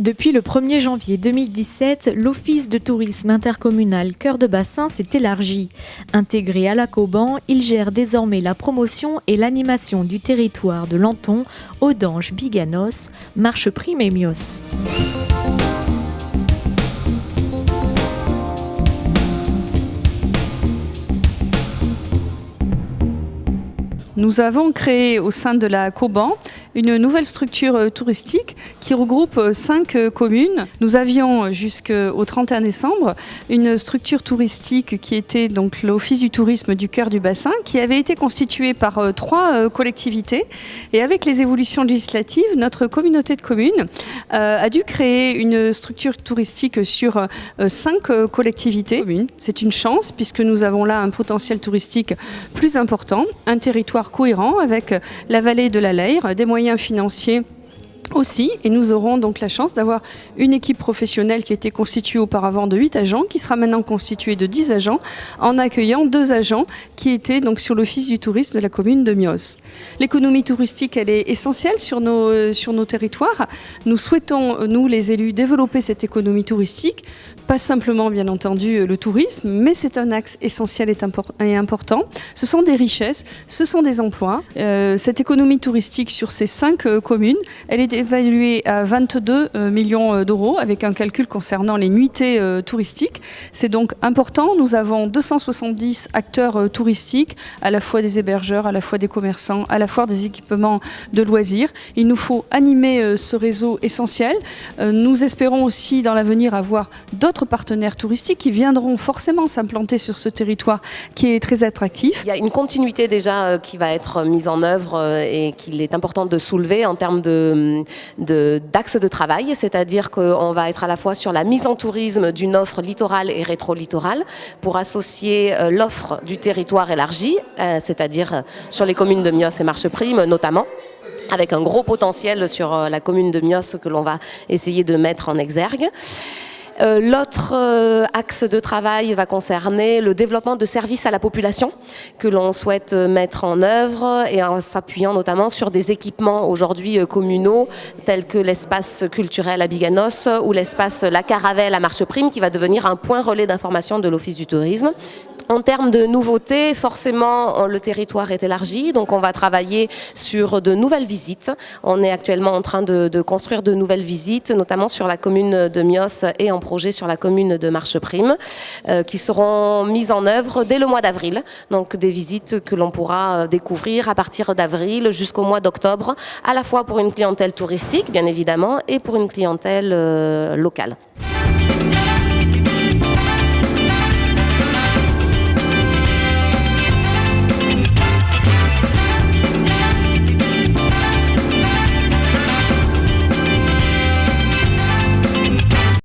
Depuis le 1er janvier 2017, l'Office de tourisme intercommunal Cœur de Bassin s'est élargi. Intégré à la Cauban, il gère désormais la promotion et l'animation du territoire de Lanton, Audange, Biganos, Marcheprime et Mios. Nous avons créé au sein de la Cauban une nouvelle structure touristique qui regroupe 5 communes. Nous avions jusqu'au 31 décembre une structure touristique qui était donc l'Office du tourisme du Cœur du Bassin, qui avait été constituée par 3 collectivités. Et avec les évolutions législatives, notre communauté de communes a dû créer une structure touristique sur 5 collectivités communes. C'est une chance puisque nous avons là un potentiel touristique plus important, un territoire cohérent avec la vallée de la Leyre, des moyens financiers aussi, et nous aurons donc la chance d'avoir une équipe professionnelle qui était constituée auparavant de 8 agents, qui sera maintenant constituée de 10 agents, en accueillant 2 agents qui étaient donc sur l'Office du tourisme de la commune de Mios. L'économie touristique, elle est essentielle sur nos territoires. Nous souhaitons, nous les élus, développer cette économie touristique, pas simplement bien entendu le tourisme, mais c'est un axe essentiel et important. Ce sont des richesses, ce sont des emplois. Cette économie touristique sur ces 5 communes, elle est évalué à 22 millions d'euros avec un calcul concernant les nuitées touristiques. C'est donc important. Nous avons 270 acteurs touristiques, à la fois des hébergeurs, à la fois des commerçants, à la fois des équipements de loisirs. Il nous faut animer ce réseau essentiel. Nous espérons aussi dans l'avenir avoir d'autres partenaires touristiques qui viendront forcément s'implanter sur ce territoire qui est très attractif. Il y a une continuité déjà qui va être mise en œuvre et qu'il est important de soulever en termes d'axes de travail, c'est-à-dire qu'on va être à la fois sur la mise en tourisme d'une offre littorale et rétro-littorale pour associer l'offre du territoire élargi, c'est-à-dire sur les communes de Mios et Marcheprime notamment, avec un gros potentiel sur la commune de Mios que l'on va essayer de mettre en exergue. L'autre axe de travail va concerner le développement de services à la population que l'on souhaite mettre en œuvre et en s'appuyant notamment sur des équipements aujourd'hui communaux tels que l'espace culturel à Biganos ou l'espace La Caravelle à Marcheprime qui va devenir un point relais d'information de l'Office du tourisme. En termes de nouveautés, forcément, le territoire est élargi, donc on va travailler sur de nouvelles visites. On est actuellement en train de construire de nouvelles visites, notamment sur la commune de Mios et en projet sur la commune de Marcheprime, qui seront mises en œuvre dès le mois d'avril. Donc des visites que l'on pourra découvrir à partir d'avril jusqu'au mois d'octobre, à la fois pour une clientèle touristique, bien évidemment, et pour une clientèle locale.